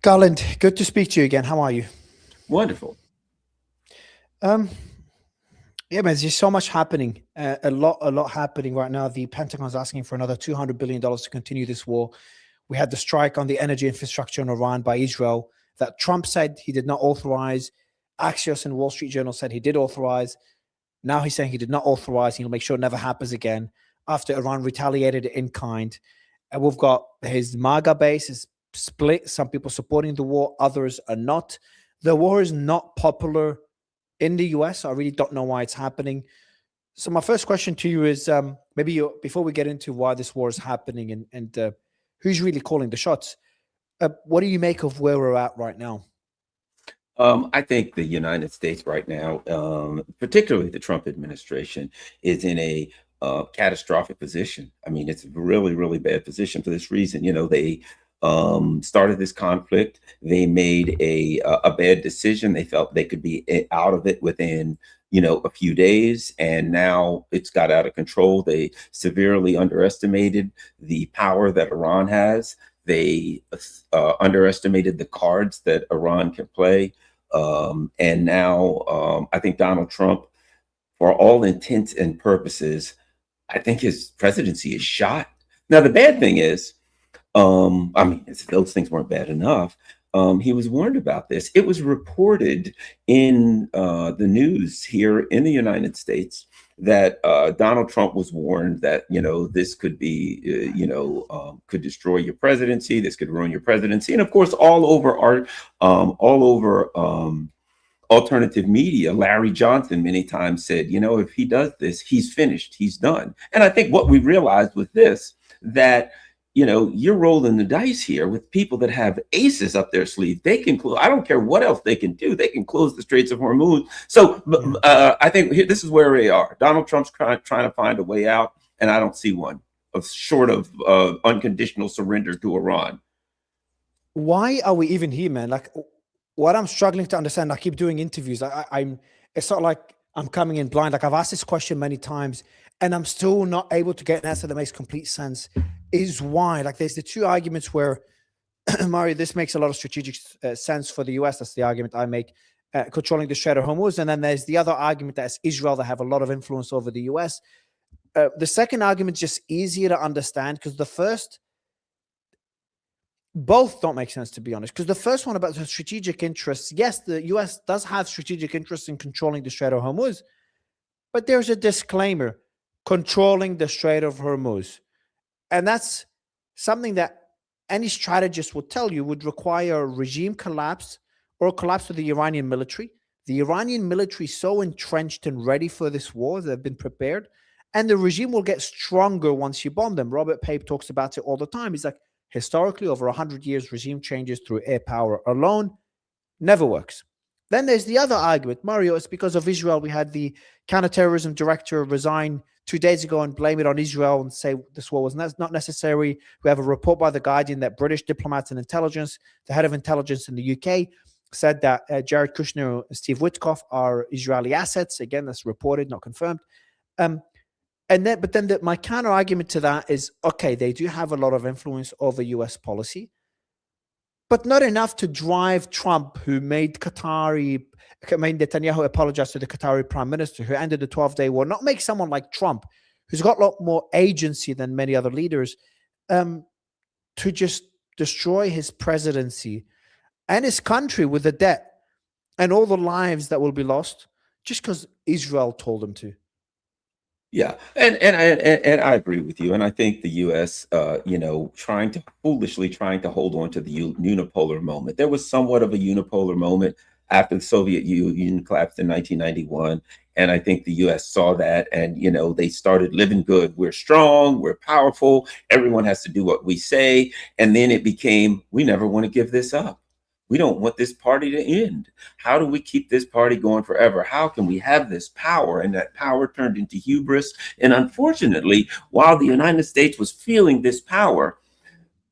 Garland, good to speak to you again. How are you? Wonderful. Um, yeah, man, there's just so much happening. A lot happening right now. The Pentagon's asking for another $200 billion to continue this war. We had the strike on the energy infrastructure in Iran by Israel that Trump said he did not authorize. Axios and Wall Street Journal said he did authorize. Now he's saying he did not authorize. He'll make sure it never happens again after Iran retaliated in kind. And we've got his MAGA base is split. Some people supporting the war, others are not. The war is not popular in the US. I really don't know why it's happening. So my first question to you is maybe before we get into why this war is happening and who's really calling the shots, what do you make of where we're at right now? I think the United States right now, particularly the Trump administration, is in a catastrophic position. I mean, it's a really, really bad position for this reason. They started this conflict. They made a bad decision. They felt they could be out of it within a few days, and now it's got out of control. They severely underestimated the power that Iran has. They underestimated the cards that Iran can play. And now I think Donald Trump, for all intents and purposes, I think his presidency is shot. Now, the bad thing is, I mean, those things weren't bad enough. He was warned about this. It was reported in the news here in the United States that Donald Trump was warned that this could be could destroy your presidency. This could ruin your presidency, and of course, all over alternative media, Larry Johnson many times said, if he does this, he's finished, he's done. And I think what we realized with this that you're rolling the dice here with people that have aces up their sleeve. They can close. I don't care what else they can do. They can close the Straits of Hormuz. So I think this is where we are. Donald Trump's trying to find a way out, and I don't see one short of unconditional surrender to Iran. Why are we even here, man? Like, what I'm struggling to understand, I keep doing interviews. I'm. It's not like I'm coming in blind. Like, I've asked this question many times, and I'm still not able to get an answer that makes complete sense. Is why, like, there's the two arguments where, Mario, this makes a lot of strategic sense for the US. That's the argument I make, controlling the Strait of Hormuz. And then there's the other argument that it's Israel that have a lot of influence over the US. The second argument is just easier to understand because the first, both don't make sense, to be honest. Because the first one about the strategic interests, yes, the US does have strategic interests in controlling the Strait of Hormuz, but there's a disclaimer: controlling the Strait of Hormuz. And that's something that any strategist would tell you would require a regime collapse or a collapse of the Iranian military. The Iranian military is so entrenched and ready for this war, they've been prepared, and the regime will get stronger once you bomb them. Robert Pape talks about it all the time. He's like, historically, over 100 years, regime changes through air power alone never works. Then there's the other argument, Mario. It's because of Israel. We had the counterterrorism director resign 2 days ago and blame it on Israel and say this war was not necessary. We have a report by The Guardian that British diplomats and intelligence, the head of intelligence in the UK, said that Jared Kushner and Steve Witkoff are Israeli assets. Again, that's reported, not confirmed. My counter argument to that is, okay, they do have a lot of influence over US policy, but not enough to drive Trump, who made Netanyahu apologize to the Qatari prime minister, who ended the 12-day war, not make someone like Trump, who's got a lot more agency than many other leaders, to just destroy his presidency and his country with the debt and all the lives that will be lost just because Israel told him to. Yeah, and I agree with you, and I think the U.S., foolishly trying to hold on to the unipolar moment. There was somewhat of a unipolar moment after the Soviet Union collapsed in 1991, and I think the U.S. saw that, and they started living good. We're strong, we're powerful. Everyone has to do what we say, and then it became, we never want to give this up. We don't want this party to end. How do we keep this party going forever? How can we have this power? And that power turned into hubris. And unfortunately, while the United States was feeling this power,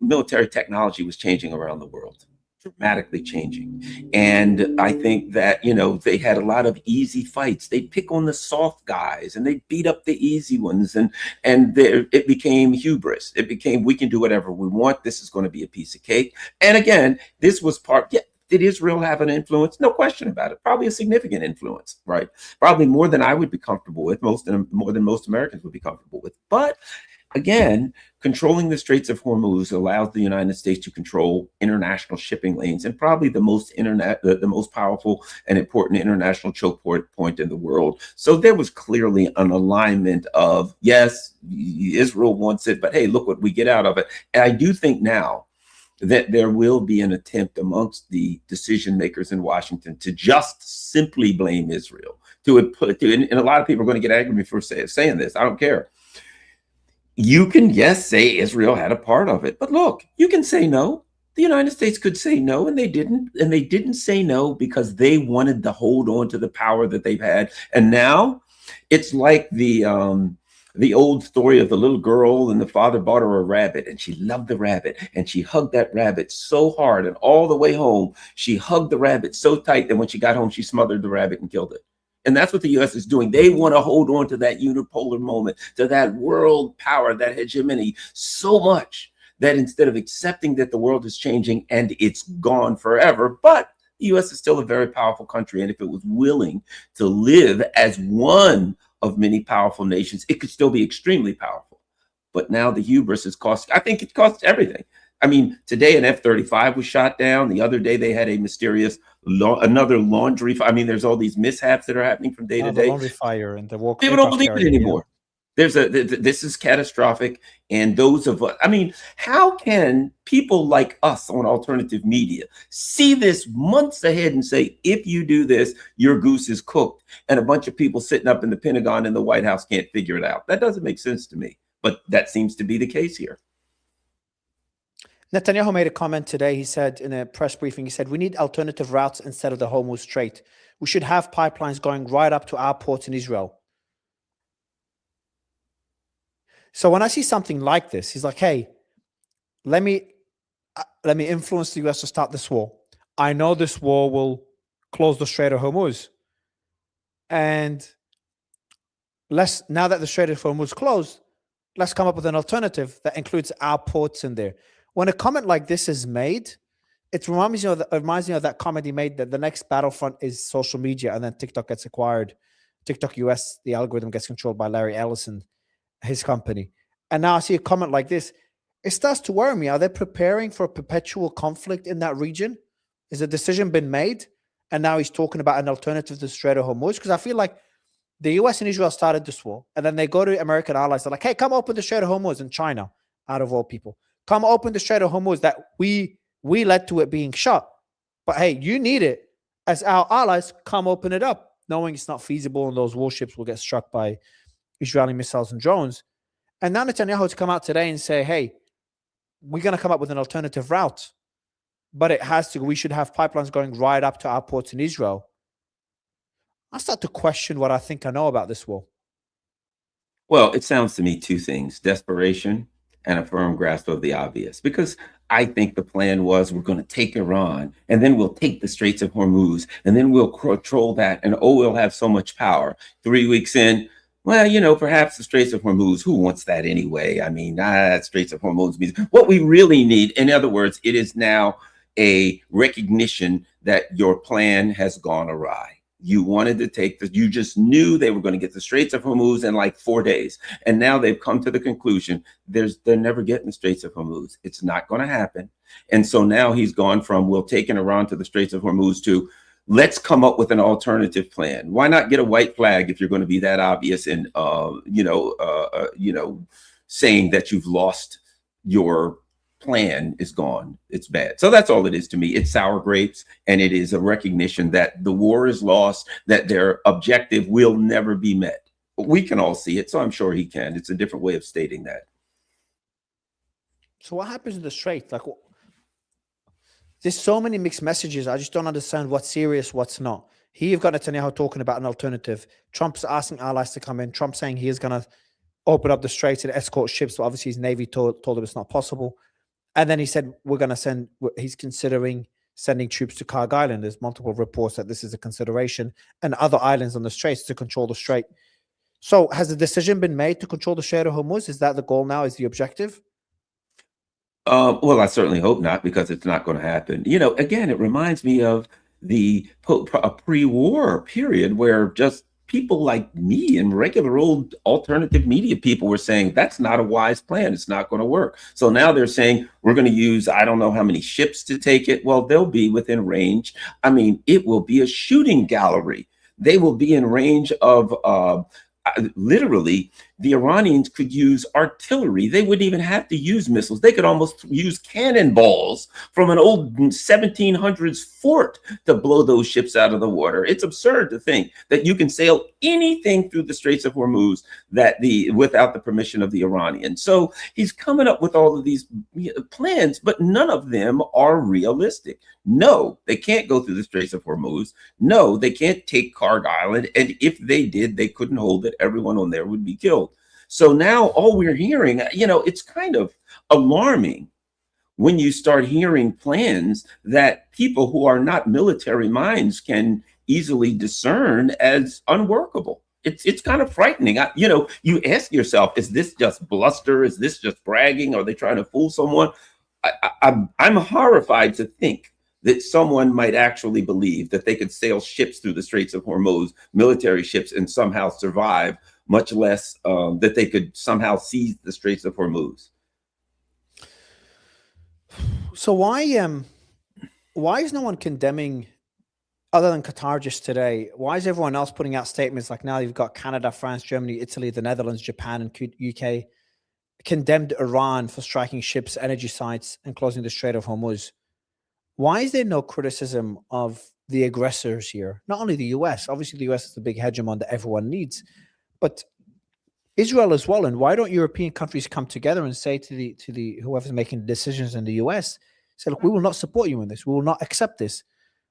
military technology was changing around the world. dramatically changing. And I think that, they had a lot of easy fights. They pick on the soft guys and they beat up the easy ones. And it became hubris. It became, we can do whatever we want. This is going to be a piece of cake. And again, this was did Israel have an influence? No question about it. Probably a significant influence, right? Probably more than I would be comfortable with, more than most Americans would be comfortable with. But again, controlling the Straits of Hormuz allows the United States to control international shipping lanes and probably the most powerful and important international choke point in the world. So there was clearly an alignment of, yes, Israel wants it, but hey, look what we get out of it. And I do think now that there will be an attempt amongst the decision makers in Washington to just simply blame Israel. And a lot of people are going to get angry at me for saying this. I don't care. You can, yes, say Israel had a part of it, but look, you can say no. The United States could say no, and they didn't. And they didn't say no because they wanted to hold on to the power that they've had. And now it's like the old story of the little girl, and the father bought her a rabbit, and she loved the rabbit, and she hugged that rabbit so hard, and all the way home, she hugged the rabbit so tight that when she got home, she smothered the rabbit and killed it. And that's what the U.S. is doing. They want to hold on to that unipolar moment, to that world power, that hegemony so much that instead of accepting that the world is changing and it's gone forever, but the U.S. is still a very powerful country. And if it was willing to live as one of many powerful nations, it could still be extremely powerful. But now the hubris I think it costs everything. I mean, today an F-35 was shot down. The other day they had a mysterious another laundry. I mean, there's all these mishaps that are happening from day to day. The laundry fire and the walk. People don't believe it anymore. Yeah. This is catastrophic. And those of us, I mean, how can people like us on alternative media see this months ahead and say, if you do this, your goose is cooked, and a bunch of people sitting up in the Pentagon and the White House can't figure it out? That doesn't make sense to me, but that seems to be the case here. Netanyahu made a comment today. He said in a press briefing, he said, we need alternative routes instead of the Hormuz Strait. We should have pipelines going right up to our ports in Israel. So when I see something like this, he's like, hey, let me influence the US to start this war. I know this war will close the Strait of Hormuz. And now that the Strait of Hormuz is closed, let's come up with an alternative that includes our ports in there. When a comment like this is made, it reminds me of that comment he made that the next battlefront is social media, and then TikTok gets acquired. TikTok US, the algorithm gets controlled by Larry Ellison, his company. And now I see a comment like this. It starts to worry me. Are they preparing for a perpetual conflict in that region? Is a decision been made? And now he's talking about an alternative to the Strait of Hormuz? Because I feel like the US and Israel started this war, and then they go to American allies. They're like, hey, come open the Strait of Hormuz, in China, out of all people. Come open the Strait of Hormuz that we led to it being shut. But hey, you need it. As our allies, come open it up, knowing it's not feasible and those warships will get struck by Israeli missiles and drones. And now Netanyahu to come out today and say, hey, we're going to come up with an alternative route. But we should have pipelines going right up to our ports in Israel. I start to question what I think I know about this war. Well, it sounds to me two things: desperation and a firm grasp of the obvious. Because I think the plan was, we're going to take Iran, and then we'll take the Straits of Hormuz, and then we'll control that, and we'll have so much power. 3 weeks in, well, perhaps the Straits of Hormuz, who wants that anyway? I mean, Straits of Hormuz means what we really need. In other words, it is now a recognition that your plan has gone awry. You wanted to you just knew they were going to get the Straits of Hormuz in like 4 days. And now they've come to the conclusion they're never getting the Straits of Hormuz. It's not going to happen. And so now he's gone from, we'll take Iran to the Straits of Hormuz, to let's come up with an alternative plan. Why not get a white flag if you're going to be that obvious and, saying that you've lost your plan is gone. It's bad. So that's all it is to me. It's sour grapes, and it is a recognition that the war is lost, that their objective will never be met. We can all see it, so I'm sure he can. It's a different way of stating that. So what happens in the Strait? Like, there's so many mixed messages. I just don't understand what's serious, what's not. Here you've got Netanyahu talking about an alternative. Trump's asking allies to come in. Trump saying he is going to open up the Strait and escort ships, but obviously his Navy told him it's not possible. And then he said, he's considering sending troops to Kharg Island. There's multiple reports that this is a consideration, and other islands on the Straits to control the Strait. So has the decision been made to control the Strait of Hormuz? Is that the goal now? Is the objective? Well, I certainly hope not, because it's not going to happen. Again, it reminds me of the pre-war period where just people like me and regular old alternative media people were saying that's not a wise plan. It's not going to work. So now they're saying we're going to use, I don't know how many ships to take it. Well, they'll be within range. I mean, it will be a shooting gallery. They will be in range of literally, the Iranians could use artillery. They wouldn't even have to use missiles. They could almost use cannonballs from an old 1700s fort to blow those ships out of the water. It's absurd to think that you can sail anything through the Straits of Hormuz without the permission of the Iranians. So he's coming up with all of these plans, but none of them are realistic. No, they can't go through the Straits of Hormuz. No, they can't take Kharg Island. And if they did, they couldn't hold it. Everyone on there would be killed. So now all we're hearing, it's kind of alarming when you start hearing plans that people who are not military minds can easily discern as unworkable. It's kind of frightening. You ask yourself, is this just bluster? Is this just bragging? Are they trying to fool someone? I'm horrified to think that someone might actually believe that they could sail ships through the Straits of Hormuz, military ships, and somehow survive, much less that they could somehow seize the Straits of Hormuz. So why is no one condemning, other than Qatar just today? Why is everyone else putting out statements like now you've got Canada, France, Germany, Italy, the Netherlands, Japan, and UK condemned Iran for striking ships, energy sites, and closing the Strait of Hormuz? Why is there no criticism of the aggressors here? Not only the US, obviously the US is the big hegemon that everyone needs, but Israel as well. And why don't European countries come together and say to the whoever's making decisions in the US, say, look, we will not support you in this. We will not accept this.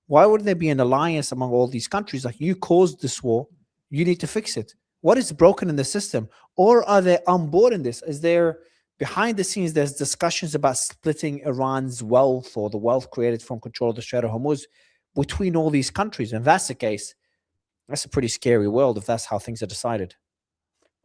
Why wouldn't there be an alliance among all these countries? Like, you caused this war, you need to fix it. What is broken in the system? Or are they on board in this? Is there behind the scenes, there's discussions about splitting Iran's wealth or the wealth created from control of the Strait of Hormuz between all these countries? And if that's the case, that's a pretty scary world if that's how things are decided.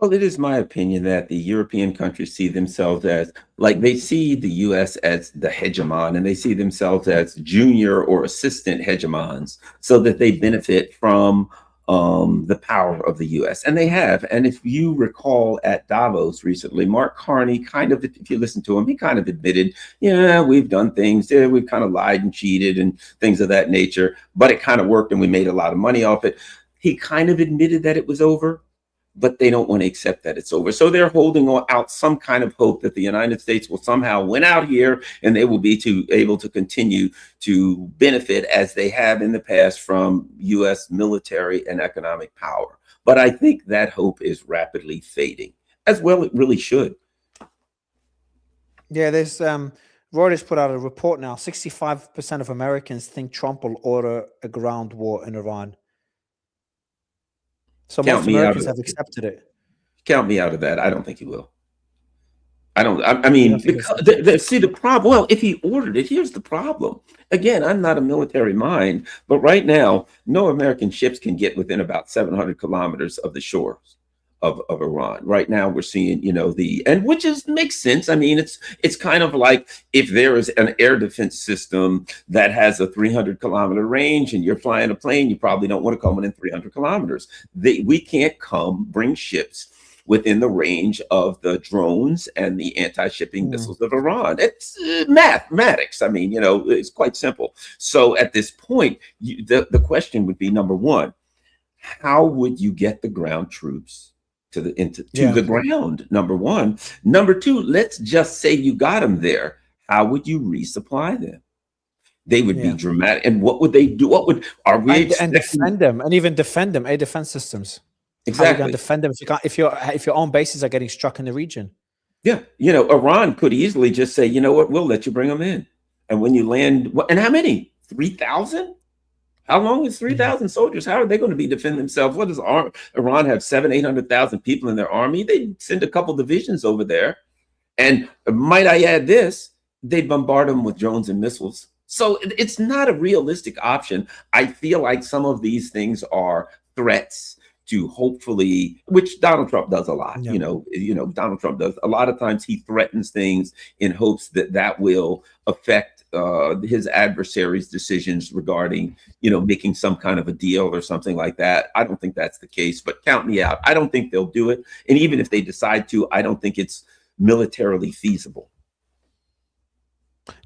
Well, it is my opinion that the European countries see themselves as, like, they see the US as the hegemon, and they see themselves as junior or assistant hegemons, so that they benefit from the power of the US. And they have. And if you recall at Davos recently, Mark Carney if you listen to him, he kind of admitted, yeah, we've done things, we've kind of lied and cheated and things of that nature, but it kind of worked and we made a lot of money off it. He kind of admitted that it was over, but they don't want to accept that it's over. So they're holding out some kind of hope that the United States will somehow win out here, and they will be able to continue to benefit as they have in the past from US military and economic power. But I think that hope is rapidly fading, as well it really should. Yeah, there's Reuters put out a report now. 65% of Americans think Trump will order a ground war in Iran. So most Americans have accepted it. Count me out of that. I don't think he will. I mean, see the problem. Well, if he ordered it, here's the problem. Again, I'm not a military mind, but right now, no American ships can get within about 700 kilometers of the shores of Iran. Right now, we're seeing, which makes sense. I mean, it's kind of like if there is an air defense system that has a 300-kilometer range and you're flying a plane, you probably don't want to come within 300 kilometers. We can't bring ships within the range of the drones and the anti-shipping missiles of Iran. It's mathematics. I mean, it's quite simple. So at this point, the question would be, number one, how would you get the ground troops to the ground? Number one. Number two, let's just say you got them there. How would you resupply them? They would be dramatic. And what would they do? And defend them, and even defend them, air defense systems. Exactly. How are you going to defend them if your own bases are getting struck in the region? Yeah. Iran could easily just say, you know what, we'll let you bring them in. And when you land, and how many? 3,000? How long is 3,000 soldiers? How are they going to defend themselves? What does Iran have? 800,000 people in their army? They send a couple divisions over there. And might I add this, they bombard them with drones and missiles. So it's not a realistic option. I feel like some of these things are threats to hopefully, which Donald Trump does a lot. Yeah. Donald Trump does a lot of times. He threatens things in hopes that that will affect his adversaries' decisions regarding, making some kind of a deal or something like that. I don't think that's the case, but count me out. I don't think they'll do it. And even if they decide to, I don't think it's militarily feasible.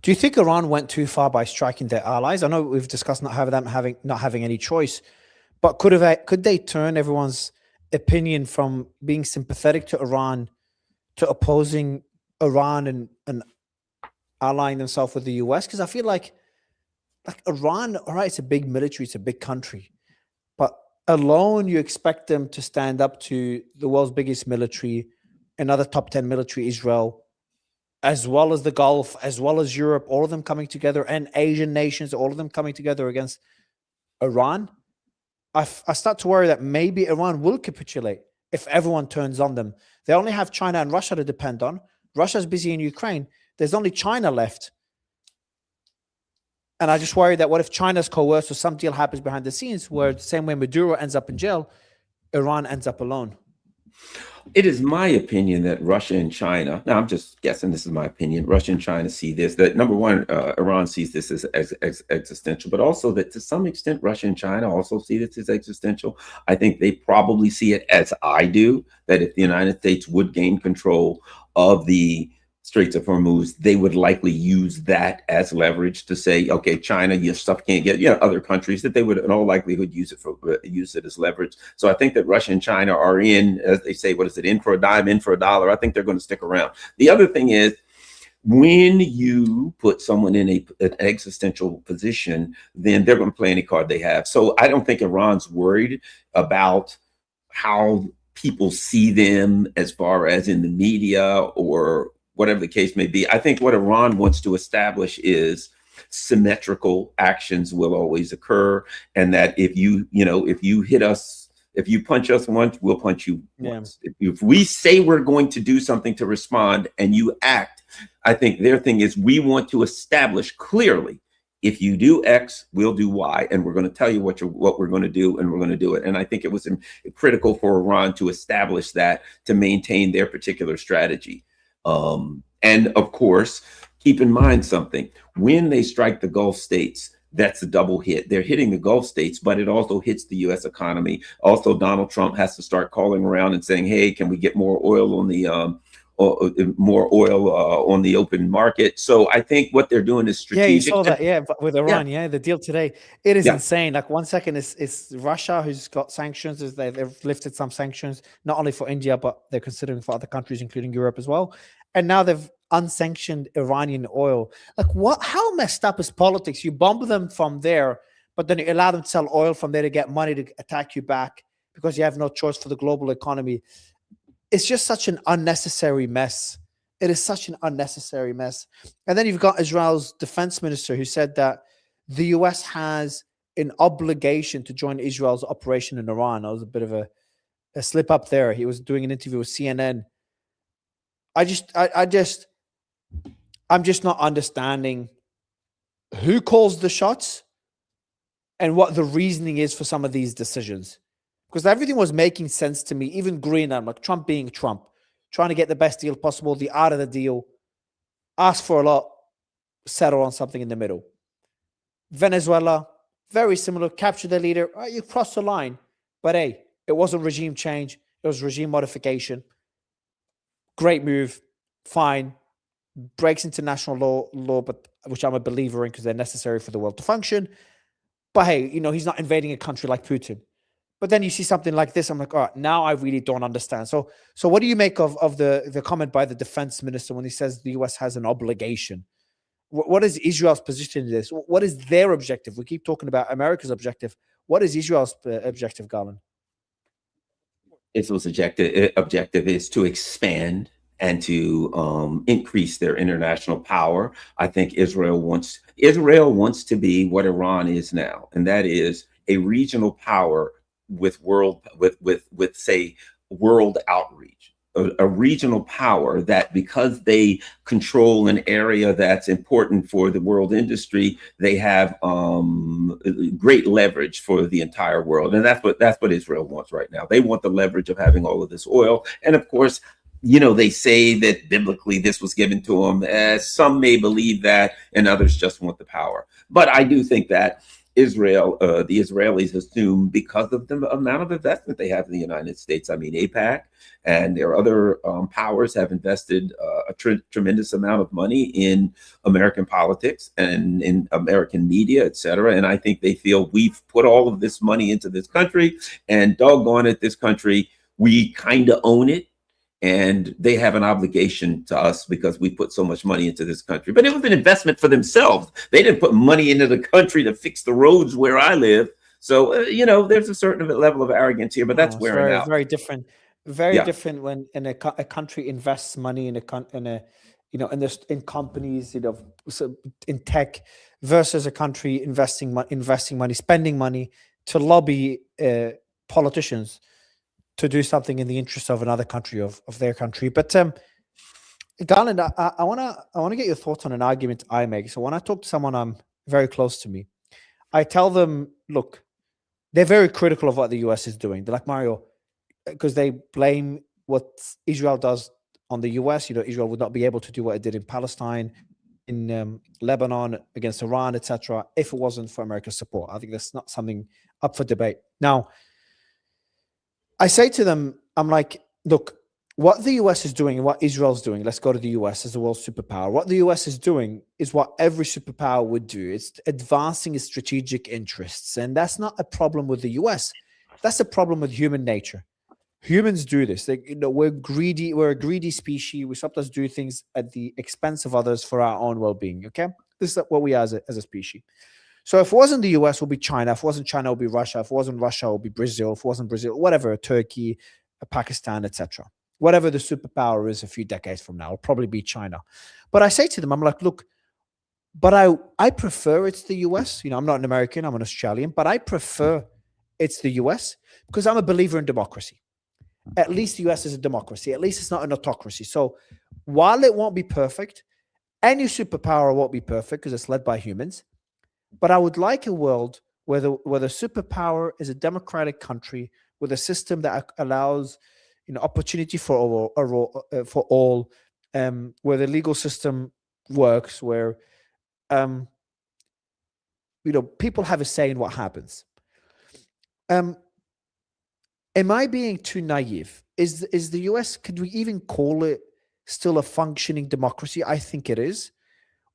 Do you think Iran went too far by striking their allies? I know we've discussed not having any choice, but could they turn everyone's opinion from being sympathetic to Iran to opposing Iran and allying themselves with the US? Because I feel like Iran, all right, it's a big military, it's a big country, but alone you expect them to stand up to the world's biggest military, another top 10 military, Israel, as well as the Gulf, as well as Europe, all of them coming together, and Asian nations, all of them coming together against Iran. I start to worry that maybe Iran will capitulate if everyone turns on them. They only have China and Russia to depend on. Russia's busy in Ukraine. There's only China left. And I just worry that what if China's coerced or some deal happens behind the scenes where the same way Maduro ends up in jail, Iran ends up alone. It is my opinion that Russia and China, now I'm just guessing, this is my opinion, Russia and China see this, that number one, Iran sees this as existential, but also that to some extent, Russia and China also see this as existential. I think they probably see it as I do, that if the United States would gain control of the Straits of Hormuz, they would likely use that as leverage to say, okay, China, your stuff can't get, other countries, that they would in all likelihood use it as leverage. So I think that Russia and China are in, as they say, what is it, in for a dime, in for a dollar. I think they're going to stick around. The other thing is, when you put someone in an existential position, then they're going to play any card they have. So I don't think Iran's worried about how people see them as far as in the media or whatever the case may be. I think what Iran wants to establish is symmetrical actions will always occur, and that if you hit us, if you punch us once, we'll punch you once. If we say we're going to do something to respond and you act, I think their thing is we want to establish clearly, if you do X, we'll do Y, and we're going to tell you what we're going to do, and we're going to do it. And I think it was critical for Iran to establish that, to maintain their particular strategy. And of course, keep in mind something, when they strike the Gulf states, that's a double hit. They're hitting the Gulf states, but it also hits the U.S. economy. Also, Donald Trump has to start calling around and saying, hey, can we get more oil on the on the open market? So I think what they're doing is strategic. Yeah, you saw that, but with Iran, the deal today, it is insane. Like 1 second it's Russia who's got sanctions, they've lifted some sanctions, not only for India, but they're considering for other countries, including Europe as well. And now they've unsanctioned Iranian oil. Like how messed up is politics? You bomb them from there, but then you allow them to sell oil from there to get money to attack you back because you have no choice for the global economy. It's just such an unnecessary mess. It is such an unnecessary mess. And then you've got Israel's defense minister who said that the US has an obligation to join Israel's operation in Iran. That was a bit of a slip up there. He was doing an interview with CNN. I'm just not understanding who calls the shots and what the reasoning is for some of these decisions. Because everything was making sense to me, even Greenland, like Trump being Trump, trying to get the best deal possible, the art of the deal, ask for a lot, settle on something in the middle. Venezuela, very similar, capture the leader, right, you cross the line. But hey, it wasn't regime change, it was regime modification. Great move, fine, breaks international law, but which I'm a believer in because they're necessary for the world to function. But hey, he's not invading a country like Putin. But then you see something like this, I'm like, all right, now I really don't understand. So what do you make of the comment by the defense minister when he says the US has an obligation? What is Israel's position in this? What is their objective? We keep talking about America's objective. What is Israel's objective, Garland? Israel's objective is to expand and to increase their international power. I think Israel wants to be what Iran is now, and that is a regional power with world outreach. a regional power that, because they control an area that's important for the world industry, they have great leverage for the entire world. And that's what Israel wants right now. They want the leverage of having all of this oil. And of course, they say that biblically this was given to them. Some may believe that, and others just want the power. But I do think that the Israelis assume, because of the amount of investment they have in the United States. I mean, AIPAC and their other powers have invested a tremendous amount of money in American politics and in American media, et cetera. And I think they feel we've put all of this money into this country, and doggone it, this country, we kind of own it. And they have an obligation to us because we put so much money into this country. But it was an investment for themselves. They didn't put money into the country to fix the roads where I live. So, there's a certain level of arrogance here, but that's wearing out. Very different. Very different when a country invests money in companies, in tech, versus a country investing money, spending money to lobby politicians to do something in the interest of another country, of their country. But Garland, I wanna get your thoughts on an argument I make. So when I talk to someone very close to me, I tell them, look, they're very critical of what the US is doing. They're like, Mario, because they blame what Israel does on the US. Israel would not be able to do what it did in Palestine, in Lebanon, against Iran, etc., if it wasn't for America's support. I think that's not something up for debate. Now, I say to them, I'm like, look, what the US is doing and what Israel's doing, let's go to the US as a world superpower. What the US is doing is what every superpower would do. It's advancing its strategic interests. And that's not a problem with the US. That's a problem with human nature. Humans do this. We're greedy. We're a greedy species. We sometimes do things at the expense of others for our own well-being, okay? This is what we are as a species. So if it wasn't the US, it would be China. If it wasn't China, it would be Russia. If it wasn't Russia, it would be Brazil. If it wasn't Brazil, whatever, Turkey, Pakistan, etc. Whatever the superpower is a few decades from now, it'll probably be China. But I say to them, I'm like, look, but I prefer it's the US. I'm not an American, I'm an Australian, but I prefer it's the US because I'm a believer in democracy. At least the US is a democracy. At least it's not an autocracy. So while it won't be perfect, any superpower won't be perfect because it's led by humans. But I would like a world where the superpower is a democratic country with a system that allows opportunity for all, where the legal system works, where people have a say in what happens. Am I being too naive? Is the US, could we even call it still a functioning democracy? I think it is.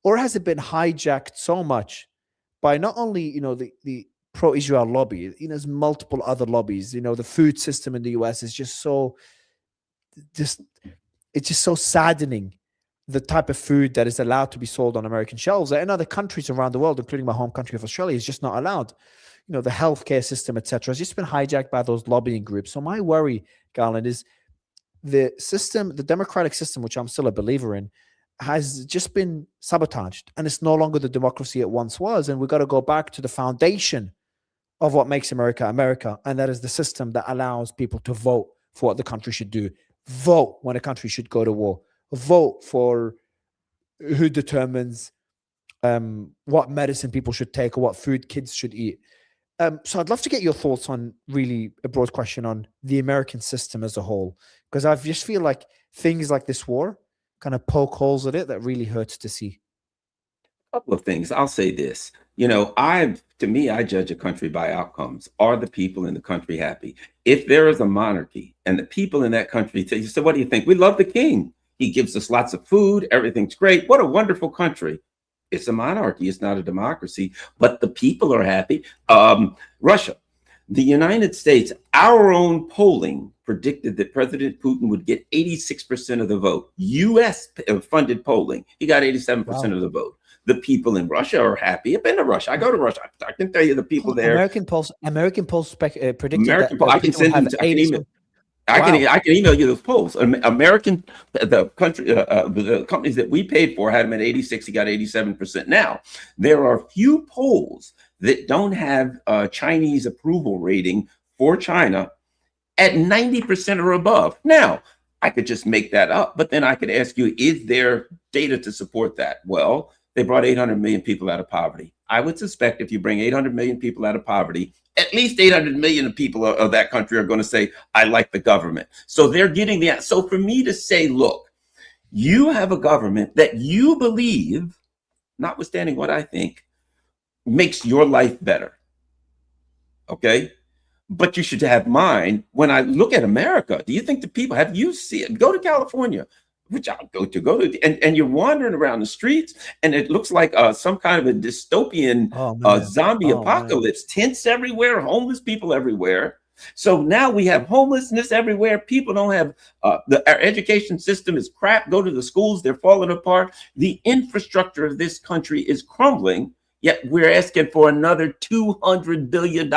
Or has it been hijacked so much by not only, the pro-Israel lobby, there's multiple other lobbies. The food system in the US is it's just so saddening, the type of food that is allowed to be sold on American shelves. In other countries around the world, including my home country of Australia, is just not allowed. The healthcare system, etc., has just been hijacked by those lobbying groups. So my worry, Garland, is the system, the democratic system, which I'm still a believer in, has just been sabotaged, and it's no longer the democracy it once was. And we've got to go back to the foundation of what makes America America, and that is the system that allows people to vote for what the country should do, vote when a country should go to war, vote for who determines what medicine people should take or what food kids should eat. So I'd love to get your thoughts on really a broad question on the American system as a whole, because I just feel like things like this war kind of poke holes at it that really hurts to see. A couple of things. I'll say this. To me, I judge a country by outcomes. Are the people in the country happy? If there is a monarchy and the people in that country say, so what do you think? We love the king. He gives us lots of food. Everything's great. What a wonderful country. It's a monarchy. It's not a democracy, but the people are happy. Russia, the United States, our own polling predicted that President Putin would get 86% of the vote. U.S. funded polling. He got 87% of the vote. The people in Russia are happy. I've been to Russia. I go to Russia. I can tell you the people there. American polls predicted American that I can send them. I can email you those polls. The companies that we paid for had him at 86. He got 87%. Now, there are few polls that don't have a Chinese approval rating for China at 90% or above. Now, I could just make that up. But then I could ask you, is there data to support that? Well, they brought 800 million people out of poverty. I would suspect if you bring 800 million people out of poverty, at least 800 million people of that country are going to say, I like the government. So they're getting the, so for me to say, look, you have a government that you believe, notwithstanding what I think, makes your life better. Okay. But you should have mine. When I look at America, do you think the people, have you seen it? Go to California, which I'll go to, and you're wandering around the streets, and it looks like some kind of a dystopian zombie apocalypse. Tents everywhere, homeless people everywhere. So now we have homelessness everywhere. People don't have, our education system is crap. Go to the schools, they're falling apart. The infrastructure of this country is crumbling. Yet we're asking for another $200 billion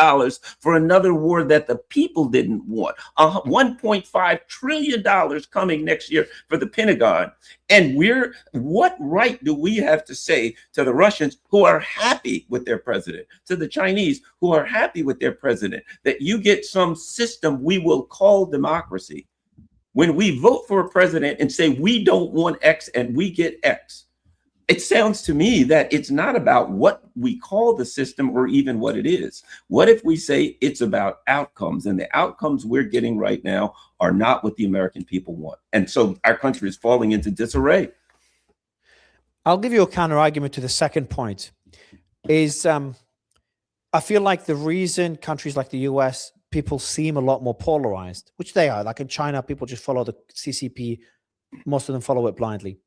for another war that the people didn't want. $1.5 trillion coming next year for the Pentagon. And what right do we have to say to the Russians who are happy with their president, to the Chinese who are happy with their president, that you get some system we will call democracy when we vote for a president and say we don't want X and we get X? It sounds to me that it's not about what we call the system or even what it is. What if we say it's about outcomes, and the outcomes we're getting right now are not what the American people want? And so our country is falling into disarray. I'll give you a counter argument to the second point is I feel like the reason countries like the US, people seem a lot more polarized, which they are. Like in China, people just follow the CCP. Most of them follow it blindly.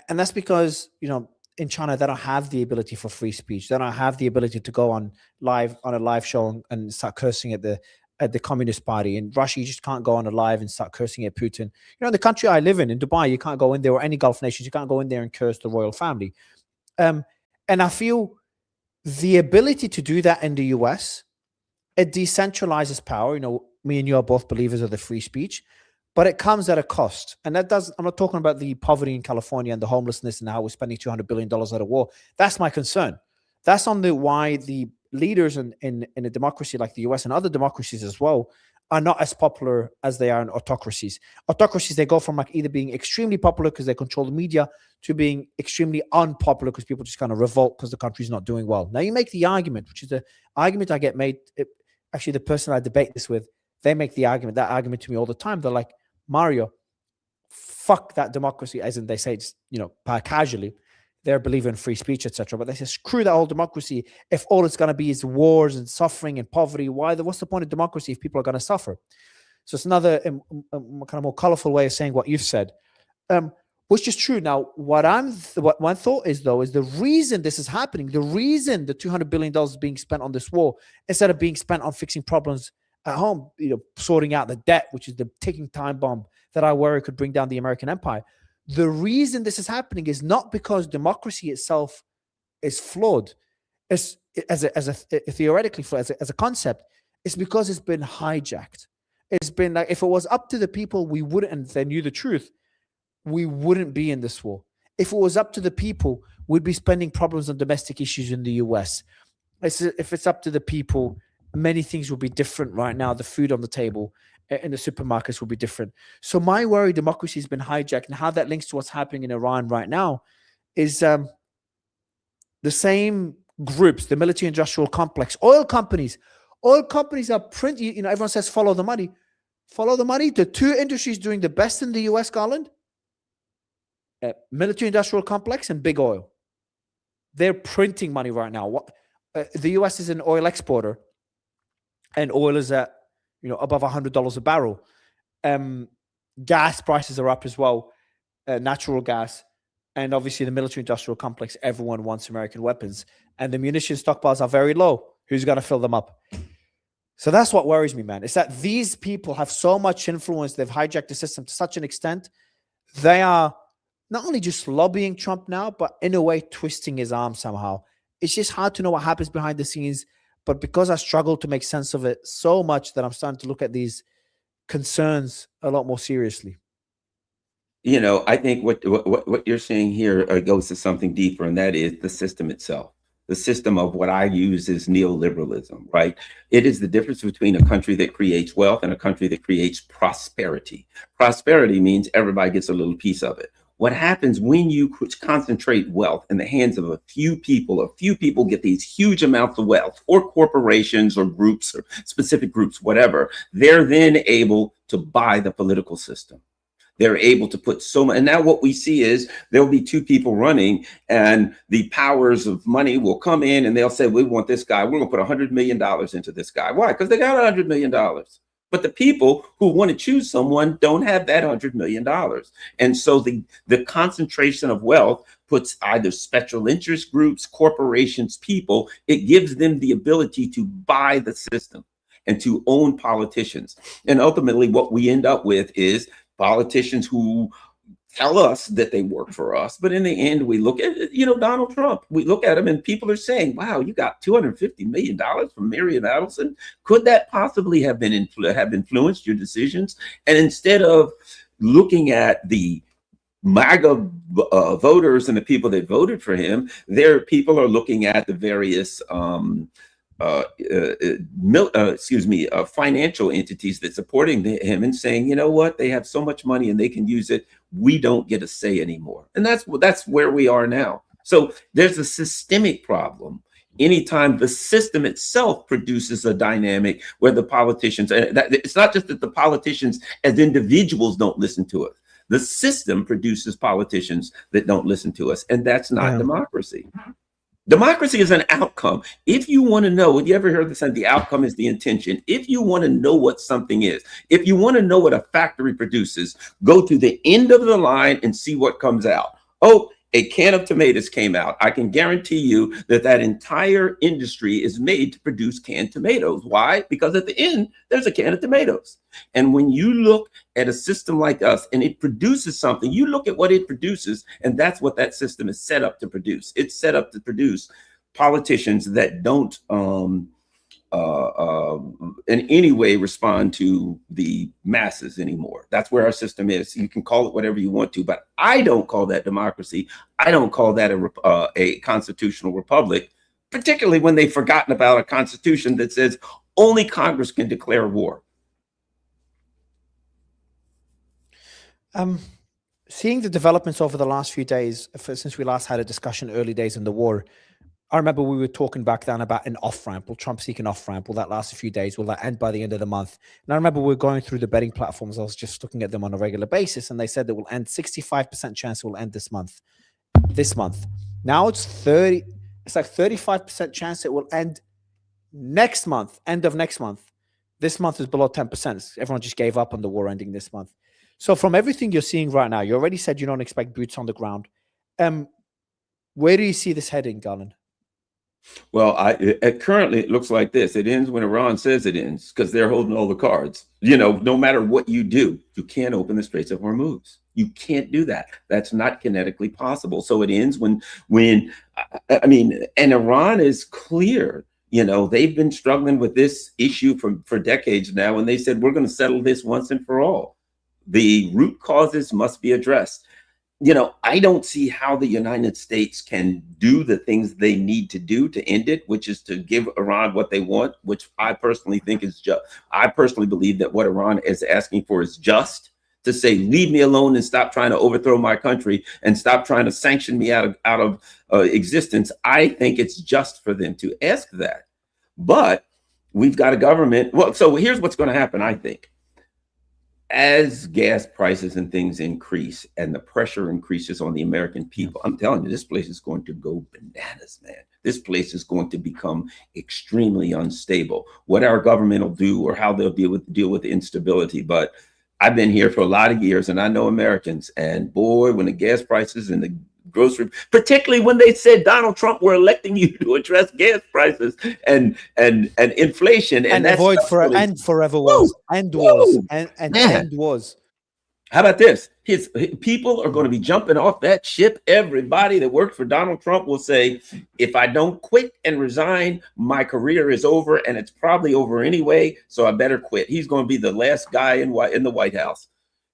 And that's because, you know, in China, they don't have the ability for free speech. They don't have the ability to go on a live show and start cursing at the Communist Party. In Russia, you just can't go on a live and start cursing at Putin. You know, in the country I live in Dubai, you can't go in there, or any Gulf nations, you can't go in there and curse the royal family. And I feel the ability to do that in the US, it decentralizes power. You know, me and you are both believers of the free speech. But it comes at a cost. And that does, I'm not talking about the poverty in California and the homelessness and how we're spending $200 billion out of war. That's my concern. That's on why the leaders in a democracy like the US and other democracies as well are not as popular as they are in autocracies. Autocracies, they go from like either being extremely popular because they control the media to being extremely unpopular because people just kind of revolt because the country's not doing well. Now you make the argument, which is the argument I get made. Actually, the person I debate this with, they make that argument to me all the time. They're like, Mario, fuck that democracy, as in they say, it's, you know, casually, they're believing in free speech, etc. But they say, screw that whole democracy. If all it's going to be is wars and suffering and poverty, what's the point of democracy if people are going to suffer? So it's another kind of more colorful way of saying what you've said, which is true. Now, what my thought is, though, is the reason this is happening, the reason the $200 billion is being spent on this war, instead of being spent on fixing problems at home, you know, sorting out the debt, which is the ticking time bomb that I worry could bring down the American empire. The reason this is happening is not because democracy itself is flawed, theoretically flawed, as a concept. It's because it's been hijacked. It's been like, if it was up to the people, we wouldn't, and they knew the truth, we wouldn't be in this war. If it was up to the people, we'd be spending problems on domestic issues in the US. If it's up to the people, many things will be different right now. The food on the table in the supermarkets will be different. So my worry, democracy has been hijacked, and how that links to what's happening in Iran right now is the same groups, the military industrial complex, oil companies are printing, you know, everyone says follow the money. Follow the money. The two industries doing the best in the US, Garland, military industrial complex and big oil. They're printing money right now. The US is an oil exporter, and oil is at, you know, above $100 a barrel. Gas prices are up as well, natural gas. And obviously the military industrial complex, everyone wants American weapons. And the munition stockpiles are very low. Who's going to fill them up? So that's what worries me, man. It's that these people have so much influence. They've hijacked the system to such an extent. They are not only just lobbying Trump now, but in a way twisting his arm somehow. It's just hard to know what happens behind the scenes. But because I struggle to make sense of it so much, that I'm starting to look at these concerns a lot more seriously. You know, I think what you're saying here goes to something deeper, and that is the system itself. the system of what I use is neoliberalism, right? It is the difference between a country that creates wealth and a country that creates prosperity. Prosperity means everybody gets a little piece of it. What happens when you concentrate wealth in the hands of a few people get these huge amounts of wealth, or corporations or groups or specific groups, whatever, they're then able to buy the political system. They're able to put so much. And now what we see is there'll be two people running, and the powers of money will come in and they'll say, we want this guy. We're going to put $100 million into this guy. Why? Because they got $100 million. But the people who want to choose someone don't have that $100 million. And so the concentration of wealth puts either special interest groups, corporations, people, it gives them the ability to buy the system and to own politicians. And ultimately what we end up with is politicians who tell us that they work for us, but in the end, we look at, Donald Trump, we look at him and people are saying, wow, you got $250 million from Marion Adelson. Could that possibly have been have influenced your decisions? And instead of looking at the MAGA voters and the people that voted for him, people are looking at the various financial entities that supporting him and saying, you know what, they have so much money and they can use it. We don't get a say anymore. And that's where we are now. So there's a systemic problem. Anytime the system itself produces a dynamic where the politicians, it's not just that the politicians as individuals don't listen to us. The system produces politicians that don't listen to us. And that's not democracy. Democracy is an outcome. If you want to know, have you ever heard the saying, the outcome is the intention? If you want to know what something is, if you want to know what a factory produces, go to the end of the line and see what comes out. Oh, a can of tomatoes came out. I can guarantee you that entire industry is made to produce canned tomatoes. Why? Because at the end, there's a can of tomatoes. And when you look at a system like us and it produces something, you look at what it produces, and that's what that system is set up to produce. It's set up to produce politicians that don't in any way respond to the masses anymore. That's where our system is. You can call it whatever you want to, but I don't call that democracy. I don't call that a constitutional republic, particularly when they've forgotten about a constitution that says only Congress can declare war. Seeing the developments over the last few days, since we last had a discussion early days in the war, I remember we were talking back then about an off-ramp. Will Trump seek an off-ramp? Will that last a few days? Will that end by the end of the month? And I remember we were going through the betting platforms. I was just looking at them on a regular basis, and they said it will end 65% chance it will end this month. Now it's 30. It's like 35% chance it will end next month, end of next month. This month is below 10%. Everyone just gave up on the war ending this month. So from everything you're seeing right now, you already said you don't expect boots on the ground. Where do you see this heading, Garland? Well, currently it looks like this. It ends when Iran says it ends, because they're holding all the cards. No matter what you do, you can't open the Straits of Hormuz. You can't do that. That's not kinetically possible. So it ends when and Iran is clear. They've been struggling with this issue for decades now, and they said, we're going to settle this once and for all. The root causes must be addressed. I don't see how the United States can do the things they need to do to end it, which is to give Iran what they want, which I personally think is just. I personally believe that what Iran is asking for is just, to say, leave me alone and stop trying to overthrow my country and stop trying to sanction me out of existence. I think it's just for them to ask that. But we've got a government. Well, so here's what's going to happen, I think. As gas prices and things increase and the pressure increases on the American people, I'm telling you, this place is going to go bananas, man. This place is going to become extremely unstable. What our government will do or how they'll deal with the instability. But I've been here for a lot of years and I know Americans. And boy, when the gas prices and the grocery, particularly when they said, Donald Trump, we're electing you to address gas prices and inflation and avoid forever wars, end wars, and end wars. How about this? His people are going to be jumping off that ship. Everybody that worked for Donald Trump will say, if I don't quit and resign, my career is over, and it's probably over anyway, so I better quit. He's going to be the last guy in the White House.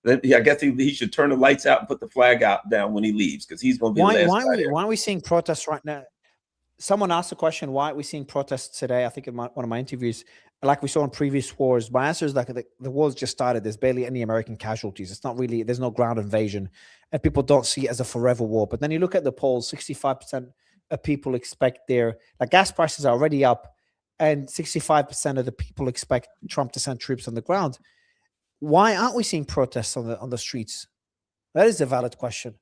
I guess he should turn the lights out and put the flag out down when he leaves, because he's going to be the last guy there. Why are we seeing protests right now? someone asked the question, why are we seeing protests today? I think in one of my interviews, like we saw in previous wars, my answer is like the war's just started. There's barely any American casualties. It's not really, there's no ground invasion, and people don't see it as a forever war. But then you look at the polls, 65% of people expect like gas prices are already up, and 65% of the people expect Trump to send troops on the ground. Why aren't we seeing protests on the streets? That is a valid question.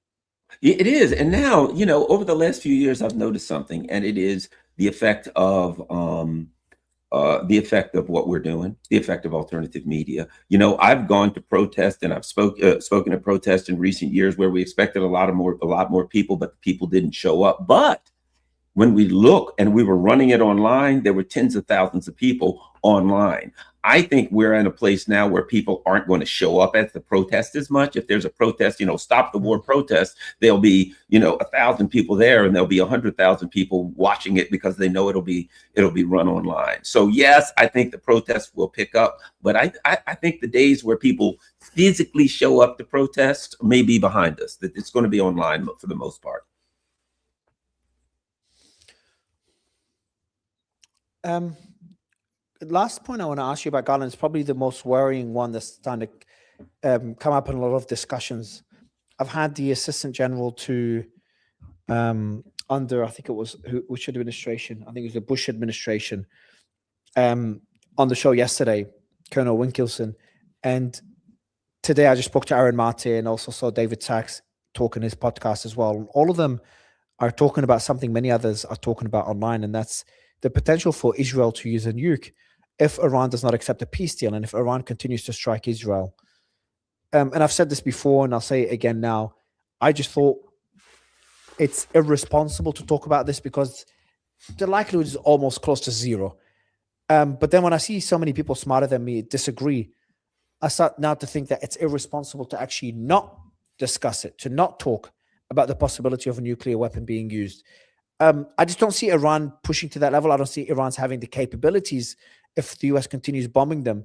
It is. And now, over the last few years, I've noticed something, and it is the effect of what we're doing, the effect of alternative media. I've gone to protest, and I've spoken at protests in recent years where we expected a lot more people, but the people didn't show up. But when we look, and we were running it online, there were tens of thousands of people online. I think we're in a place now where people aren't going to show up at the protest as much. If there's a protest, stop the war protest, there'll be, 1,000 people there, and there'll be 100,000 people watching it because they know it'll be run online. So yes, I think the protests will pick up, but I think the days where people physically show up to protest may be behind us, that it's going to be online for the most part. Last point I want to ask you about, Garland, is probably the most worrying one that's starting to come up in a lot of discussions. I've had the Assistant General to under, I think it was which administration? I think it was the Bush administration, on the show yesterday, Colonel Wilkinson, and today I just spoke to Aaron Mate and also saw David Sachs talk in his podcast as well. All of them are talking about something many others are talking about online, and that's the potential for Israel to use a nuke if Iran does not accept a peace deal, and if Iran continues to strike Israel. And I've said this before, and I'll say it again now. I just thought it's irresponsible to talk about this because the likelihood is almost close to zero. But then when I see so many people smarter than me disagree, I start now to think that it's irresponsible to actually not discuss it, to not talk about the possibility of a nuclear weapon being used. I just don't see Iran pushing to that level. I don't see Iran's having the capabilities if the US continues bombing them,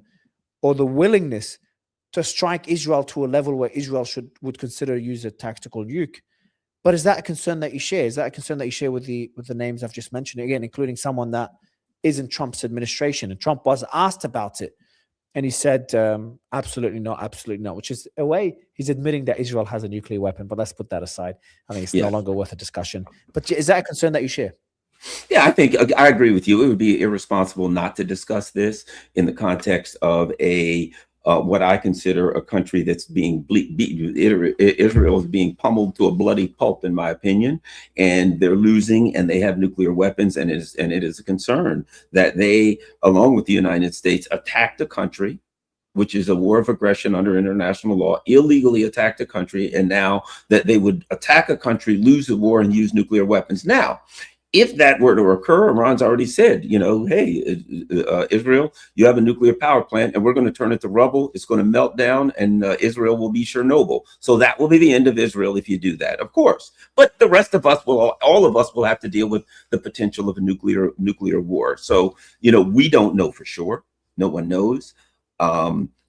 or the willingness to strike Israel to a level where Israel would consider use a tactical nuke. But is that a concern that you share? Is that a concern that you share with the names I've just mentioned, again, including someone that is in Trump's administration? And Trump was asked about it, and he said, absolutely not, which is a way he's admitting that Israel has a nuclear weapon. But let's put that aside. I think it's no longer worth a discussion. But is that a concern that you share? Yeah, I think I agree with you. It would be irresponsible not to discuss this in the context of what I consider a country that's being beaten. Israel is being pummeled to a bloody pulp, in my opinion, and they're losing, and they have nuclear weapons, and it is a concern that they, along with the United States, attacked a country, which is a war of aggression under international law, illegally attacked a country, and now that they would attack a country, lose the war, and use nuclear weapons. Now, if that were to occur, Iran's already said, hey, Israel, you have a nuclear power plant, and we're going to turn it to rubble. It's going to melt down, and Israel will be Chernobyl. So that will be the end of Israel if you do that, of course. But the rest of us all of us will have to deal with the potential of a nuclear war. So, we don't know for sure. No one knows.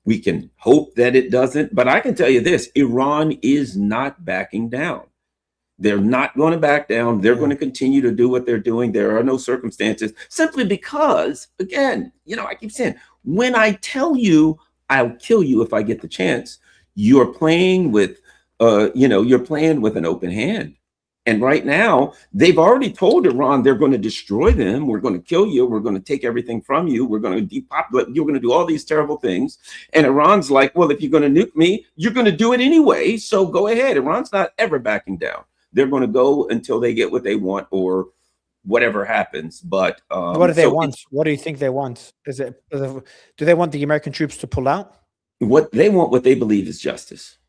We can hope that it doesn't. But I can tell you this, Iran is not backing down. They're not going to back down. They're going to continue to do what they're doing. There are no circumstances, simply because, again, I keep saying, when I tell you I'll kill you if I get the chance, you're playing with, an open hand. And right now, they've already told Iran they're going to destroy them. We're going to kill you. We're going to take everything from you. We're going to depopulate. You're going to do all these terrible things. And Iran's like, well, if you're going to nuke me, you're going to do it anyway. So go ahead. Iran's not ever backing down. They're going to go until they get what they want or whatever happens. But what do they want? What do you think they want? Do they want the American troops to pull out? What they want, what they believe is justice.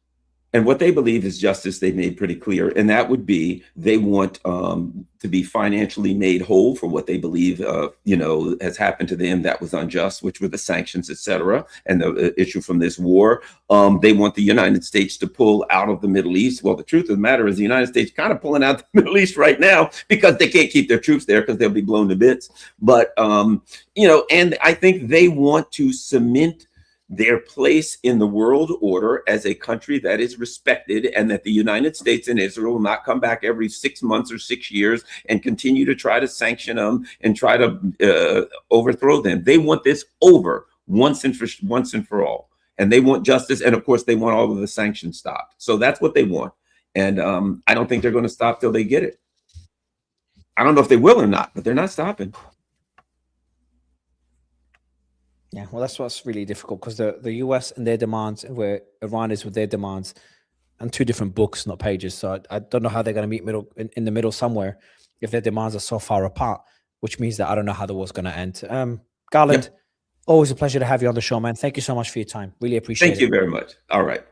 And what they believe is justice, they've made pretty clear. And that would be, they want to be financially made whole for what they believe, has happened to them that was unjust, which were the sanctions, et cetera, and the issue from this war. They want the United States to pull out of the Middle East. Well, the truth of the matter is the United States kind of pulling out the Middle East right now because they can't keep their troops there because they'll be blown to bits. But, and I think they want to cement their place in the world order as a country that is respected, and that the United States and Israel will not come back every 6 months or 6 years and continue to try to sanction them and try to overthrow them. They want this over once and for all. And they want justice. And of course, they want all of the sanctions stopped. So that's what they want. And I don't think they're going to stop till they get it. I don't know if they will or not, but they're not stopping. Yeah, well, that's what's really difficult, because the US and their demands, and where Iran is with their demands, and two different books, not pages. So I don't know how they're going to meet in the middle somewhere if their demands are so far apart, which means that I don't know how the war's going to end. Garland, always a pleasure to have you on the show, man. Thank you so much for your time. Really appreciate it. Thank you very much. All right.